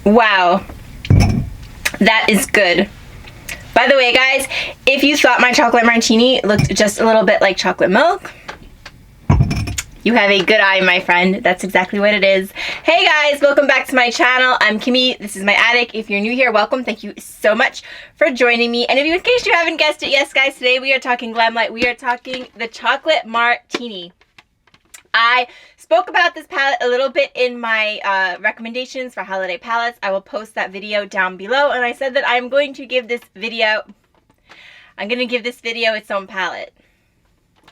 Wow, that is good. By the way, guys, if you thought my chocolate martini looked just a little bit like chocolate milk, you have a good eye, my friend. That's exactly what it is. Hey guys, welcome back to my channel. I'm Kimmie. This is my attic. If you're new here, welcome. Thank you so much for joining me. And if you, in case you haven't guessed it, yes guys, today we are talking Glamlite. We are talking the Chocolate Martini. I spoke about this palette a little bit in my recommendations for holiday palettes. I will post that video down below, and I said that I'm going to give this video, its own palette.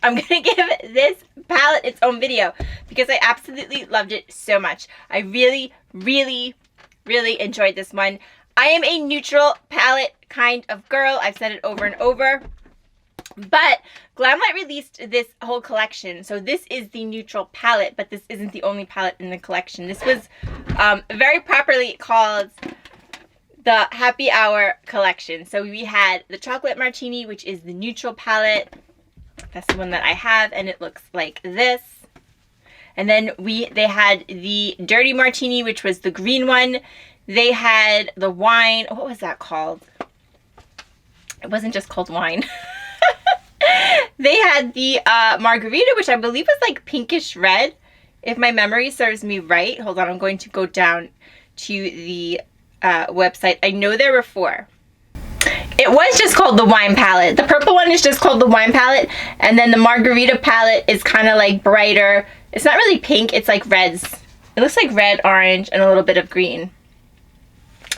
I'm going to give this palette its own video because I absolutely loved it so much. I really, really, really enjoyed this one. I am a neutral palette kind of girl. I've said it over and over. But Glamlite released this whole collection. So this is the neutral palette, but this isn't the only palette in the collection. This was very properly called the Happy Hour collection. So we had the Chocolate Martini, which is the neutral palette. That's the one that I have, and it looks like this. And then they had the Dirty Martini, which was the green one. They had the wine. What was that called? It wasn't just called wine. They had the margarita, which I believe was like pinkish red, if my memory serves me right. Hold on, I'm going to go down to the website. I know there were 4. It was just called the wine palette. The purple one is just called the wine palette, and then the margarita palette is kind of like brighter. It's not really pink, it's like reds. It looks like red, orange, and a little bit of green.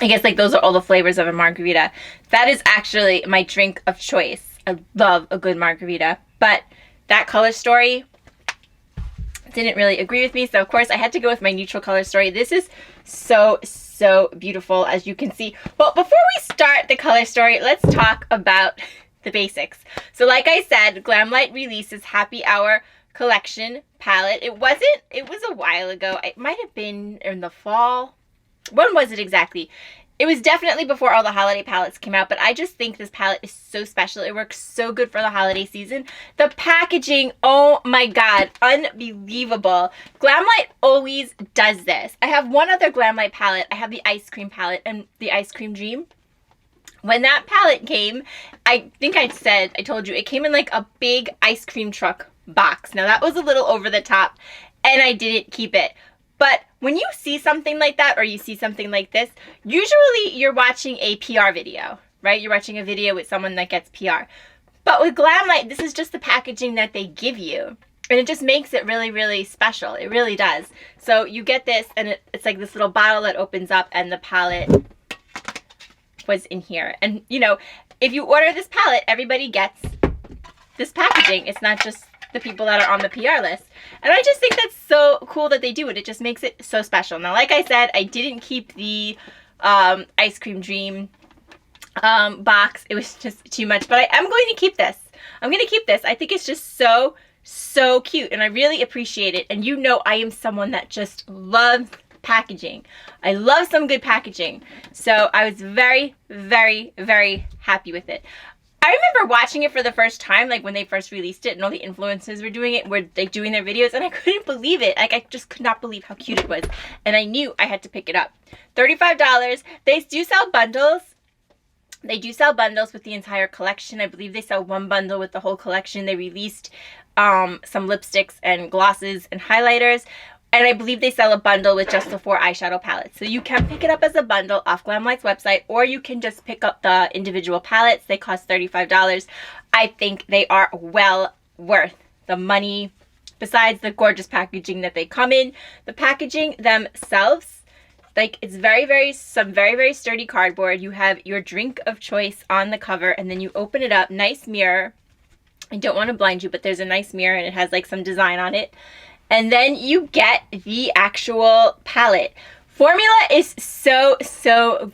I guess like those are all the flavors of a margarita. That is actually my drink of choice. I love a good margarita, but that color story didn't really agree with me, so of course I had to go with my neutral color story. This is so beautiful, as you can see. Well, before we start the color story, let's talk about the basics. So like I said, Glamlite releases Happy Hour collection palette. It was a while ago. It might have been in the fall. When was it exactly? It was definitely before all the holiday palettes came out, but I just think this palette is so special. It works so good for the holiday season. The packaging, oh my god, unbelievable. Glamlite always does this. I have one other Glamlite palette. I have the Ice Cream palette and the Ice Cream Dream. When that palette came, I think I told you, it came in like a big ice cream truck box. Now that was a little over the top, and I didn't keep it. But when you see something like that, or you see something like this, usually you're watching a PR video, right? You're watching a video with someone that gets PR. But with Glamlite, this is just the packaging that they give you. And it just makes it really, really special. It really does. So you get this, and it's like this little bottle that opens up, and the palette was in here. And, you know, if you order this palette, everybody gets this packaging. It's not just the people that are on the PR list. And I just think that's so cool that they do it. It just makes it so special. Now, like I said, I didn't keep the Ice Cream Dream box. It was just too much. But I am going to keep this. I'm going to keep this. I think it's just so cute. And I really appreciate it. And you know I am someone that just loves packaging. I love some good packaging. So I was very, very, very happy with it. I remember watching it for the first time, like when they first released it and all the influencers were doing it, were like doing their videos, and I couldn't believe it. Like, I just could not believe how cute it was. And I knew I had to pick it up. $35. They do sell bundles. They do sell bundles with the entire collection. I believe they sell one bundle with the whole collection. They released some lipsticks and glosses and highlighters. And I believe they sell a bundle with just the 4 eyeshadow palettes. So you can pick it up as a bundle off Glamlite's website, or you can just pick up the individual palettes. They cost $35. I think they are well worth the money. Besides the gorgeous packaging that they come in, the packaging themselves, like, it's some very sturdy cardboard. You have your drink of choice on the cover, and then you open it up. Nice mirror. I don't want to blind you, but there's a nice mirror, and it has like some design on it. And then you get the actual palette. Formula is so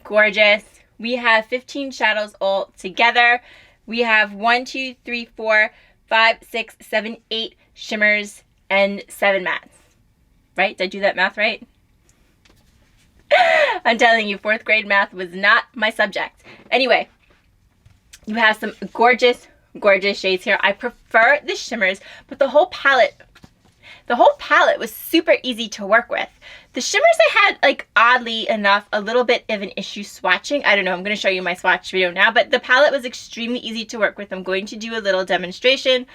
gorgeous. We have 15 shadows all together. We have 1, 2, 3, 4, 5, 6, 7, 8 shimmers and 7 mattes. Right? Did I do that math right? I'm telling you, 4th grade math was not my subject. Anyway, you have some gorgeous shades here. I prefer the shimmers, but the whole palette The whole palette was super easy to work with. The shimmers I had, like, oddly enough, a little bit of an issue swatching. I don't know, I'm going to show you my swatch video now, but the palette was extremely easy to work with. I'm going to do a little demonstration.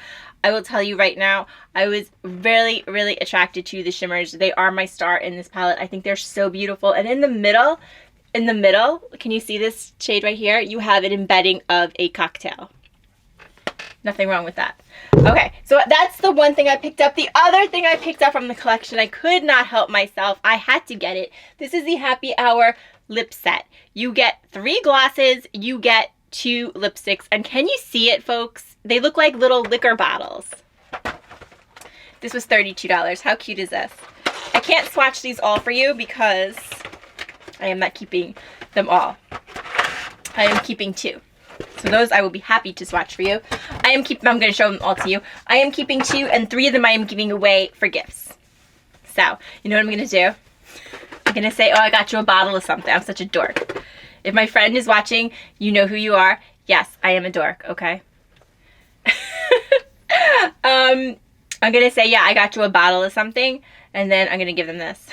I will tell you right now, I was really, really attracted to the shimmers. They are my star in this palette. I think they're so beautiful. And in the middle, can you see this shade right here? You have an embedding of a cocktail. Nothing wrong with that. Okay, so that's the one thing I picked up. The other thing I picked up from the collection, I could not help myself. I had to get it. This is the Happy Hour lip set. You get 3 glosses, you get 2 lipsticks, and can you see it, folks? They look like little liquor bottles. This was $32. How cute is this? I can't swatch these all for you because I am not keeping them all. I am keeping 2. So those I will be happy to swatch for you. I'm going to show them all to you. I am keeping 2, and 3 of them I am giving away for gifts. So, you know what I'm going to do? I'm going to say, oh, I got you a bottle of something. I'm such a dork. If my friend is watching, you know who you are. Yes, I am a dork, okay? I'm going to say, yeah, I got you a bottle of something, and then I'm going to give them this.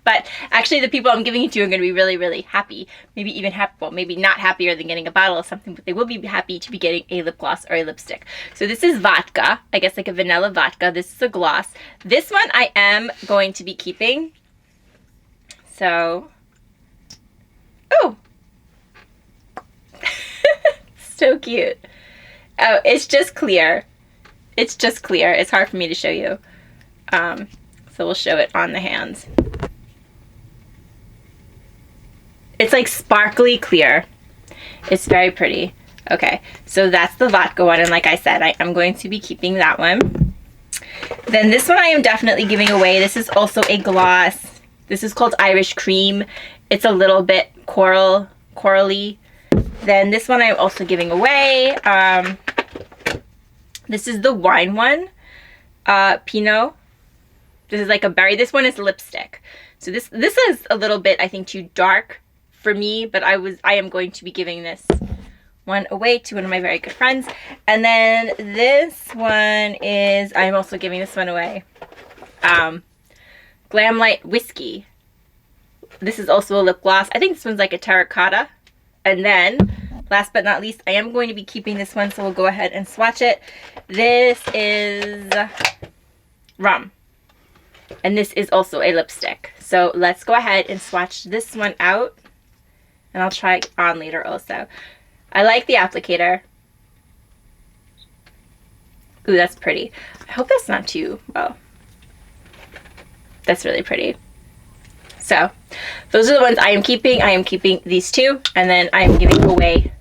But actually, the people I'm giving it to are going to be really, really happy. Maybe even happy, well, maybe not happier than getting a bottle of something, but they will be happy to be getting a lip gloss or a lipstick. So this is vodka, I guess like a vanilla vodka. This is a gloss. This one I am going to be keeping. So, oh, so cute. Oh, it's just clear. It's just clear. It's hard for me to show you. So we'll show it on the hands. It's like sparkly clear. It's very pretty. Okay, so that's the vodka one, and like I said, I am going to be keeping that one. Then this one I am definitely giving away. This is also a gloss. This is called Irish Cream. It's a little bit corally. Then this one I'm also giving away. This is the wine one, Pinot. This is like a berry. This one is lipstick. So this is a little bit, I think, too dark for me, but I am going to be giving this one away to one of my very good friends. And then this one is, I'm also giving this one away. Glamlite Whiskey. This is also a lip gloss. I think this one's like a terracotta. And then, last but not least, I am going to be keeping this one, so we'll go ahead and swatch it. This is Rum. And this is also a lipstick. So let's go ahead and swatch this one out. And I'll try it on later also. I like the applicator. Ooh, that's pretty. I hope that's not too, well, that's really pretty. So those are the ones I am keeping. I am keeping these 2, and then I am giving away,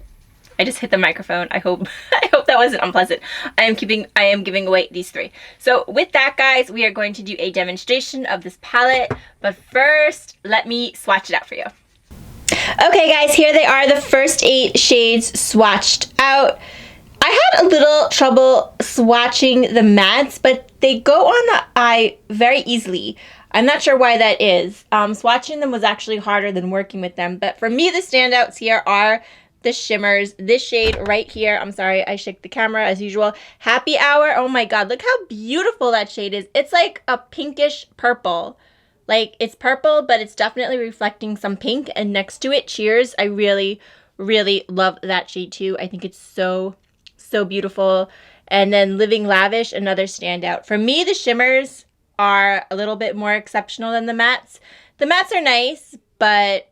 I just hit the microphone. I hope that wasn't unpleasant. I am giving away these 3. So with that, guys, we are going to do a demonstration of this palette. But first, let me swatch it out for you. Okay, guys, here they are, the first 8 shades swatched out. I had a little trouble swatching the mattes, but they go on the eye very easily. I'm not sure why that is. Swatching them was actually harder than working with them. But for me, the standouts here are the shimmers. This shade right here, I'm sorry, I shook the camera as usual. Happy Hour, oh my god, look how beautiful that shade is. It's like a pinkish purple. Like, it's purple, but it's definitely reflecting some pink. And next to it, Cheers. I really, really love that shade too. I think it's so, so beautiful. And then Living Lavish, another standout. For me, the shimmers are a little bit more exceptional than the mattes. The mattes are nice, but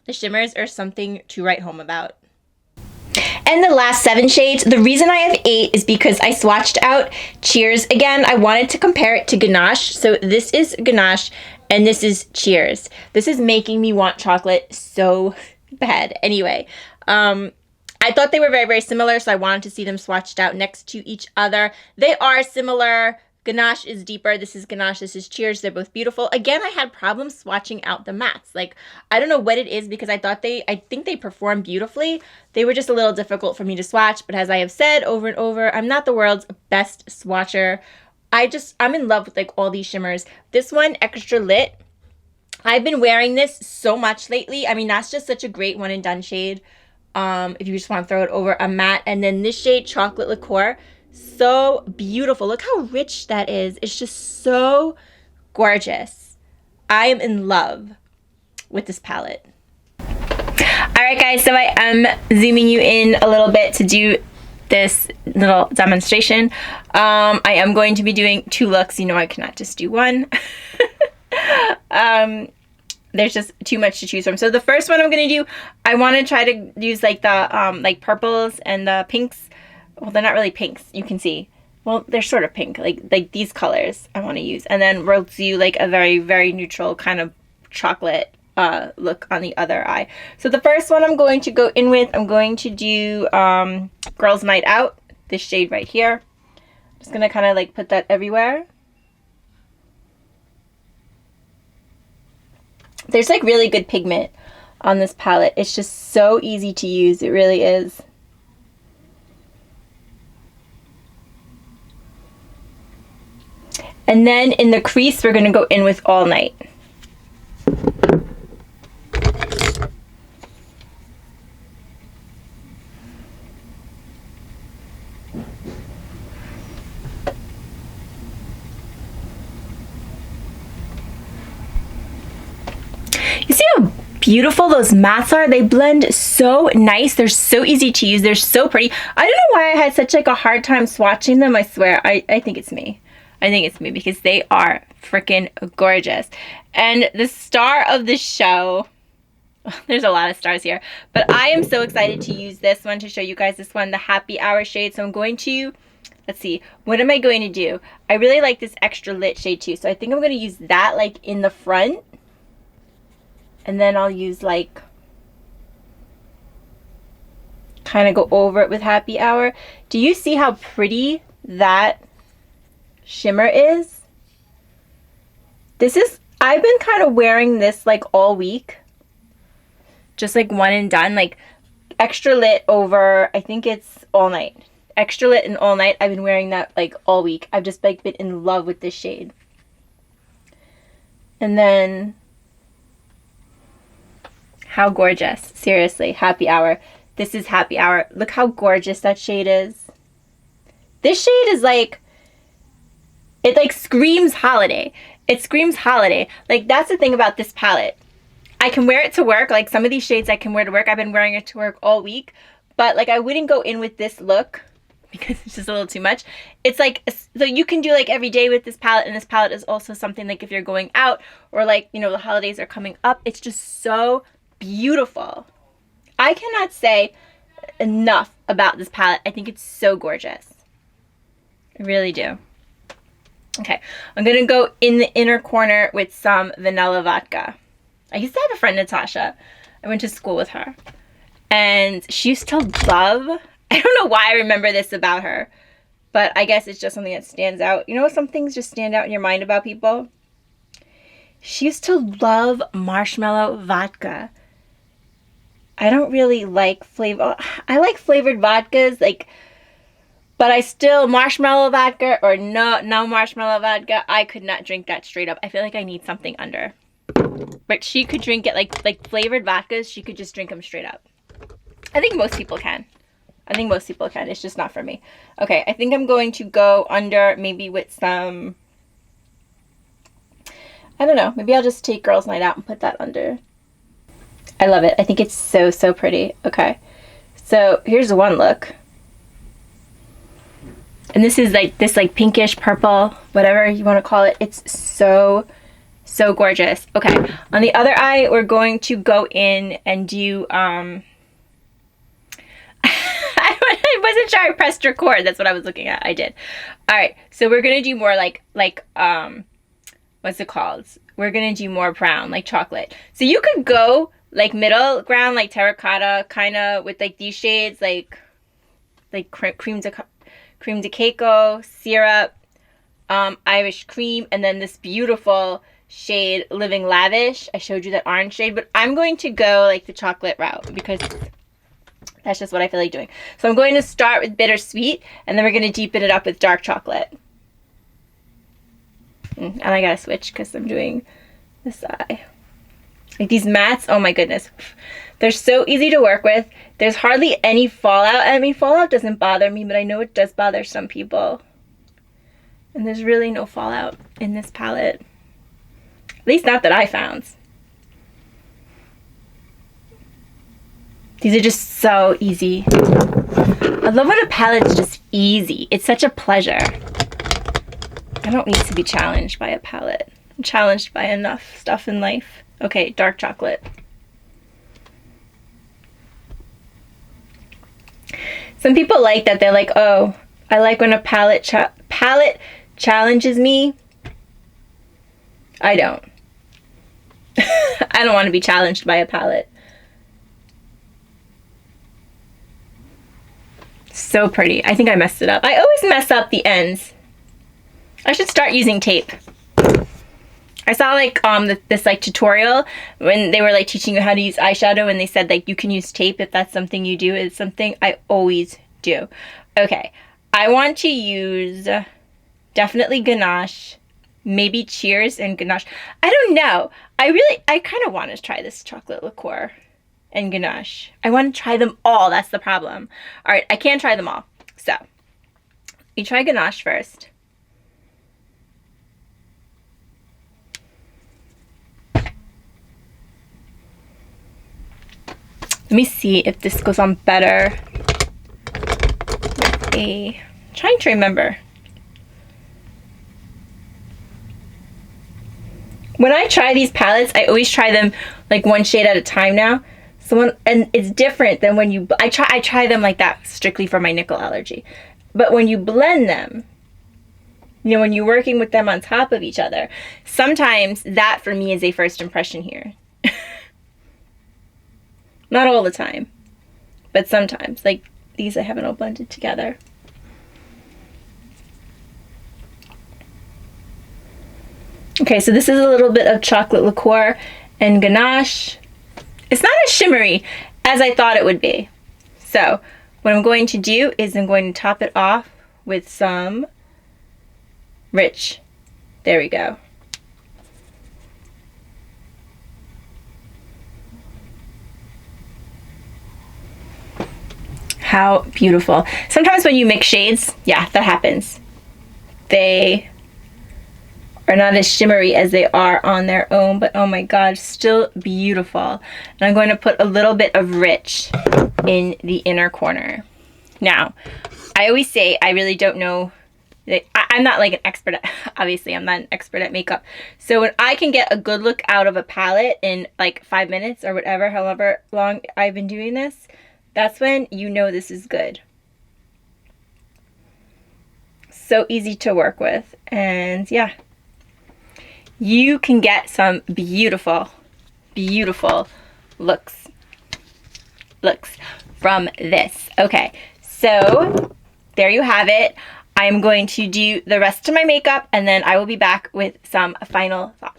the shimmers are something to write home about. And the last 7 shades, the reason I have 8 is because I swatched out Cheers again. I wanted to compare it to Ganache. So this is Ganache and this is Cheers. This is making me want chocolate so bad. Anyway, I thought they were very, very similar, so I wanted to see them swatched out next to each other. They are similar. Ganache is deeper. This is Ganache. This is Cheers. They're both beautiful. Again, I had problems swatching out the mattes. Like, I don't know what it is because I think they perform beautifully. They were just a little difficult for me to swatch. But as I have said over and over, I'm not the world's best swatcher. I'm in love with like all these shimmers. This one, Extra Lit. I've been wearing this so much lately. I mean, that's just such a great one and done shade. If you just want to throw it over a matte. And then this shade, Chocolate Liqueur. So beautiful. Look how rich that is. It's just so gorgeous. I am in love with this palette. Alright guys, so I am zooming you in a little bit to do this little demonstration. I am going to be doing 2 looks. You know I cannot just do one. There's just too much to choose from. So the first one I'm going to do, I want to try to use like the like purples and the pinks. Well, they're not really pinks, you can see. Well, they're sort of pink, like these colors I want to use. And then we'll do like a very, very neutral kind of chocolate look on the other eye. So the first one I'm going to go in with, I'm going to do Girls Night Out, this shade right here. I'm just going to kind of like put that everywhere. There's like really good pigment on this palette. It's just so easy to use. It really is. And then in the crease, we're going to go in with All Night. You see how beautiful those mattes are? They blend so nice. They're so easy to use. They're so pretty. I don't know why I had such like a hard time swatching them. I swear. I think it's me. I think it's me because they are freaking gorgeous. And the star of the show, there's a lot of stars here, but I am so excited to use this one to show you guys this one, the Happy Hour shade. So I'm going to, let's see, what am I going to do? I really like this Extra Lit shade too. So I think I'm going to use that like in the front. And then I'll use like, kind of go over it with Happy Hour. Do you see how pretty that shimmer is? This is, I've been kind of wearing this like all week. Just like one and done, like Extra Lit over, I think it's All Night. Extra Lit and All Night, I've been wearing that like all week. I've just like been in love with this shade. And then, how gorgeous. Seriously, Happy Hour. This is Happy Hour. Look how gorgeous that shade is. This shade is like, it like screams holiday. It screams holiday. Like that's the thing about this palette. I can wear it to work. Like some of these shades I can wear to work. I've been wearing it to work all week. But like I wouldn't go in with this look because it's just a little too much. It's like, so you can do like every day with this palette. And this palette is also something like if you're going out or like, you know, the holidays are coming up. It's just so beautiful. I cannot say enough about this palette. I think it's so gorgeous. I really do. Okay, I'm going to go in the inner corner with some Vanilla Vodka. I used to have a friend, Natasha. I went to school with her. And she used to love, I don't know why I remember this about her, but I guess it's just something that stands out. You know, some things just stand out in your mind about people? She used to love marshmallow vodka. I don't really like flavor. I like flavored vodkas, like, but I still, marshmallow vodka or no marshmallow vodka, I could not drink that straight up. I feel like I need something under. But she could drink it like flavored vodkas, she could just drink them straight up. I think most people can. I think most people can. It's just not for me. Okay, I think I'm going to go under maybe with some, I don't know. Maybe I'll just take Girls Night Out and put that under. I love it. I think it's so, so pretty. Okay, so here's one look. And this is like this like pinkish purple, whatever you want to call it. It's so, so gorgeous. Okay, on the other eye, we're going to go in and do, I wasn't sure I pressed record. That's what I was looking at. I did. All right, so we're going to do more like what's it called? We're going to do more brown, like chocolate. So you could go like middle ground, like terracotta, kind of with like these shades, like cream de cacao, syrup, Irish cream, and then this beautiful shade, Living Lavish. I showed you that orange shade, but I'm going to go like the chocolate route because that's just what I feel like doing. So I'm going to start with Bittersweet, and then we're going to deepen it up with dark chocolate. And I gotta switch because I'm doing this eye. Like these mattes, oh my goodness. They're so easy to work with. There's hardly any fallout. I mean, fallout doesn't bother me, but I know it does bother some people. And there's really no fallout in this palette. At least not that I found. These are just so easy. I love when a palette's just easy. It's such a pleasure. I don't need to be challenged by a palette. I'm challenged by enough stuff in life. Okay, dark chocolate. Some people like that. They're like, oh, I like when a palette challenges me. I don't. I don't want to be challenged by a palette. So pretty. I think I messed it up. I always mess up the ends. I should start using tape. I saw like this like tutorial when they were like teaching you how to use eyeshadow, and they said like you can use tape if that's something you do. It's something I always do. Okay, I want to use definitely ganache, maybe Cheers and ganache. I don't know. I kind of want to try this chocolate liqueur and ganache. I want to try them all. That's the problem. All right, I can't try them all. So you try ganache first. Let me see if this goes on better with a, I'm trying to remember. When I try these palettes, I always try them like one shade at a time now. So and it's different than when I try them like that strictly for my nickel allergy. But when you blend them, you know, when you're working with them on top of each other, sometimes that for me is a first impression here. Not all the time, but sometimes. Like these I haven't all blended together. Okay, so this is a little bit of chocolate liqueur and ganache. It's not as shimmery as I thought it would be. So what I'm going to do is I'm going to top it off with some rich. There we go. How beautiful. Sometimes when you mix shades, yeah, that happens. They are not as shimmery as they are on their own, but oh my god, still beautiful. And I'm going to put a little bit of rich in the inner corner. Now, I always say I really don't know. I'm not like an expert at, obviously I'm not an expert at makeup. So when I can get a good look out of a palette in like 5 minutes or whatever, however long I've been doing this, that's when you know this is good. So easy to work with. And yeah, you can get some beautiful, beautiful looks from this. Okay, so there you have it. I'm going to do the rest of my makeup and then I will be back with some final thoughts.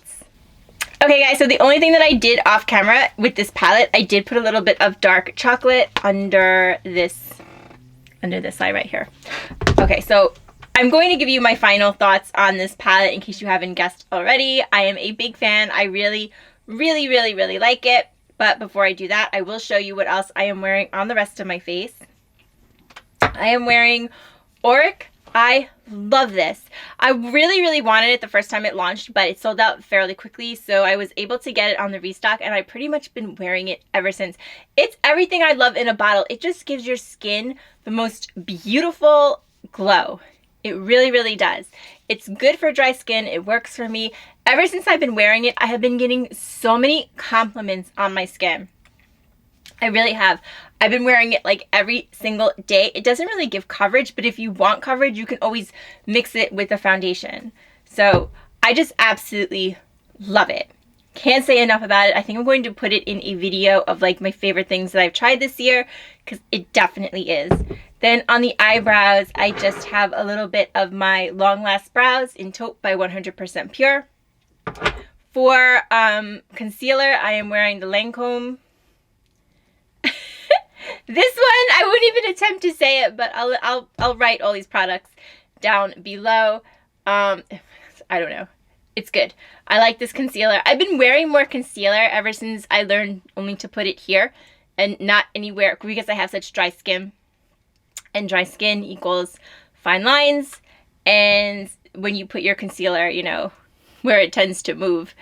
Okay guys, so the only thing that I did off camera with this palette, I did put a little bit of dark chocolate under this eye right here. Okay, so I'm going to give you my final thoughts on this palette in case you haven't guessed already. I am a big fan. I really, really, really, really like it. But before I do that, I will show you what else I am wearing on the rest of my face. I am wearing Auric. I love this. I really, really wanted it the first time it launched, but it sold out fairly quickly, so I was able to get it on the restock, and I've pretty much been wearing it ever since. It's everything I love in a bottle. It just gives your skin the most beautiful glow. It really, really does. It's good for dry skin. It works for me. Ever since I've been wearing it, I have been getting so many compliments on my skin. I really have. I've been wearing it like every single day. It doesn't really give coverage, but if you want coverage, you can always mix it with a foundation. So I just absolutely love it. Can't say enough about it. I think I'm going to put it in a video of like my favorite things that I've tried this year because it definitely is. Then on the eyebrows, I just have a little bit of my Long Last Brows in Taupe by 100% Pure. For concealer, I am wearing the Lancome. This one, I wouldn't even attempt to say it, but I'll write all these products down below. I don't know. It's good. I like this concealer. I've been wearing more concealer ever since I learned only to put it here and not anywhere, because I have such dry skin. And dry skin equals fine lines. And when you put your concealer, you know, where it tends to move,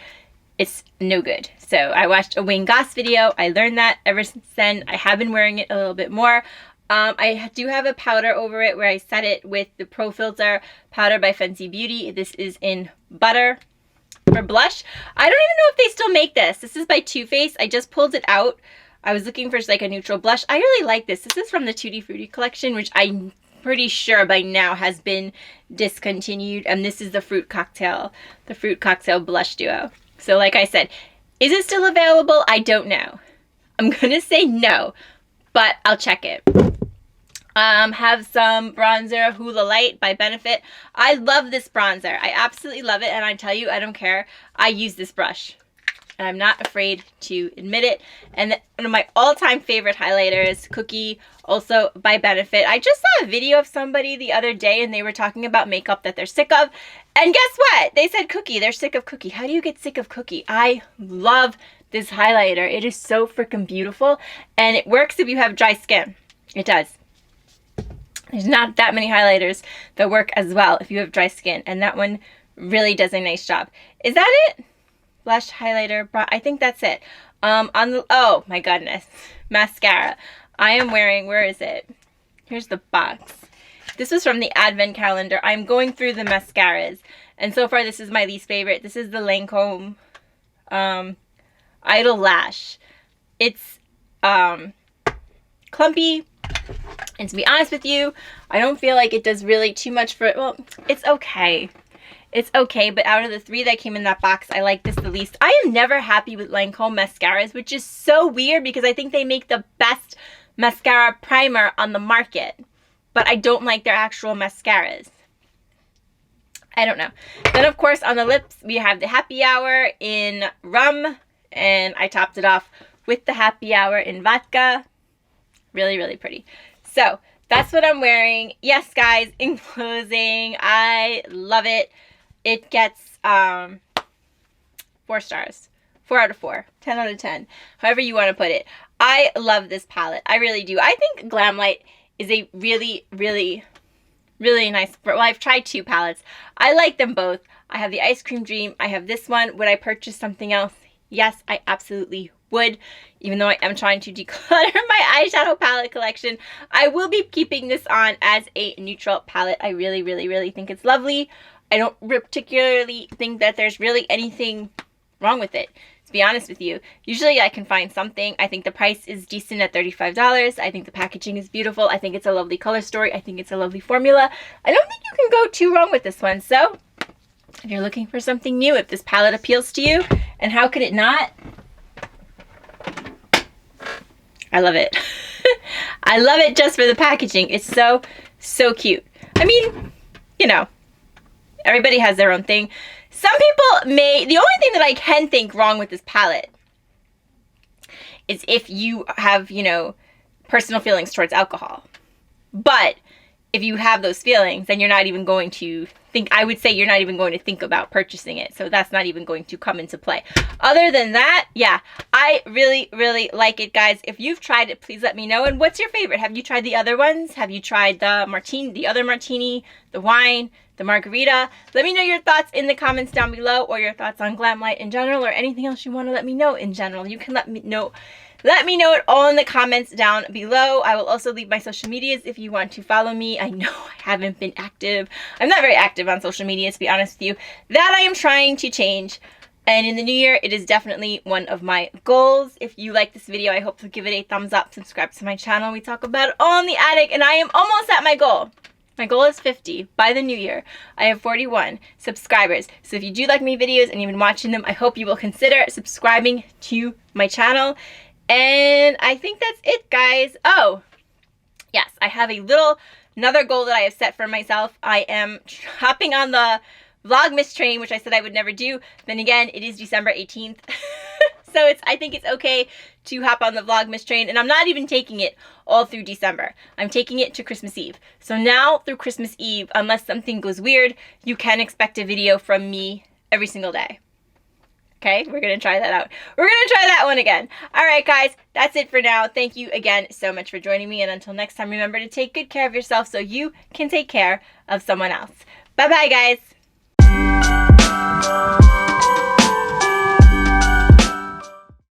it's no good. So I watched a Wayne Goss video. I learned that ever since then. I have been wearing it a little bit more. I do have a powder over it where I set it with the Pro Filter powder by Fenty Beauty. This is in Butter. For blush, I don't even know if they still make this. This is by Too Faced. I just pulled it out. I was looking for like a neutral blush. I really like this. This is from the Tutti Frutti collection, which I'm pretty sure by now has been discontinued. And this is the Fruit Cocktail Blush Duo. So like I said, is it still available? I don't know. I'm going to say no, but I'll check it. Have some bronzer, Hoola Lite by Benefit. I love this bronzer. I absolutely love it, and I tell you, I don't care. I use this brush, and I'm not afraid to admit it. And one of my all-time favorite highlighters, Cookie, also by Benefit. I just saw a video of somebody the other day, and they were talking about makeup that they're sick of. And guess what? They said Cookie. They're sick of Cookie. How do you get sick of Cookie? I love this highlighter. It is so freaking beautiful, and it works if you have dry skin. It does. There's not that many highlighters that work as well if you have dry skin, and that one really does a nice job. Is that it? Blush, highlighter, I think that's it. Oh my goodness, mascara. I am wearing, where is it? Here's the box. This was from the advent calendar. I'm going through the mascaras, and so far this is my least favorite. This is the Lancome Idole Lash. It's clumpy. And to be honest with you, I don't feel like it does really too much for it. Well, it's okay. It's okay, but out of the 3 that came in that box, I like this the least. I am never happy with Lancome mascaras, which is so weird because I think they make the best mascara primer on the market. But I don't like their actual mascaras. I don't know. Then, of course, on the lips, we have the Happy Hour in rum. And I topped it off with the Happy Hour in vodka. Really, really pretty. So that's what I'm wearing. Yes, guys, in closing, I love it. It gets 4 stars. 4 out of 4. 10 out of 10. However you want to put it. I love this palette. I really do. I think Glamlite is a really, really, really nice. Well, I've tried 2 palettes. I like them both. I have the Ice Cream Dream. I have this one. Would I purchase something else? Yes, I absolutely would. Even though I am trying to declutter my eyeshadow palette collection, I will be keeping this on as a neutral palette. I really, really, really think it's lovely. I don't particularly think that there's really anything wrong with it, to be honest with you. Usually I can find something. I think the price is decent at $35. I think the packaging is beautiful. I think it's a lovely color story. I think it's a lovely formula. I don't think you can go too wrong with this one. So if you're looking for something new, if this palette appeals to you, and how could it not? I love it. I love it just for the packaging. It's so, so cute. I mean, you know, everybody has their own thing. Some people may, the only thing that I can think wrong with this palette is if you have, you know, personal feelings towards alcohol. But if you have those feelings, then you're not even going to think, I would say you're not even going to think about purchasing it. So that's not even going to come into play. Other than that, yeah, I really, really like it, guys. If you've tried it, please let me know. And what's your favorite? Have you tried the other ones? Have you tried the martini, the other martini, the wine, the margarita? Let me know your thoughts in the comments down below, or your thoughts on Glamlite in general, or anything else you want to let me know in general. You can let me know it all in the comments down below. I will also leave my social medias if you want to follow me. I know I haven't been active. I'm not very active on social media, to be honest with you. That I am trying to change. And in the new year, it is definitely one of my goals. If you like this video, I hope to give it a thumbs up. Subscribe to my channel. We talk about it all in the attic. And I am almost at my goal. My goal is 50 by the new year. I have 41 subscribers. So if you do like my videos and you've been watching them, I hope you will consider subscribing to my channel. And I think that's it, guys. Oh, yes, I have another goal that I have set for myself. I am hopping on the Vlogmas train, which I said I would never do. Then again, it is December 18th. So I think it's okay to hop on the Vlogmas train. And I'm not even taking it all through December. I'm taking it to Christmas Eve. So now through Christmas Eve, unless something goes weird, you can expect a video from me every single day. Okay, we're going to try that out. We're going to try that one again. All right, guys, that's it for now. Thank you again so much for joining me. And until next time, remember to take good care of yourself so you can take care of someone else. Bye-bye, guys.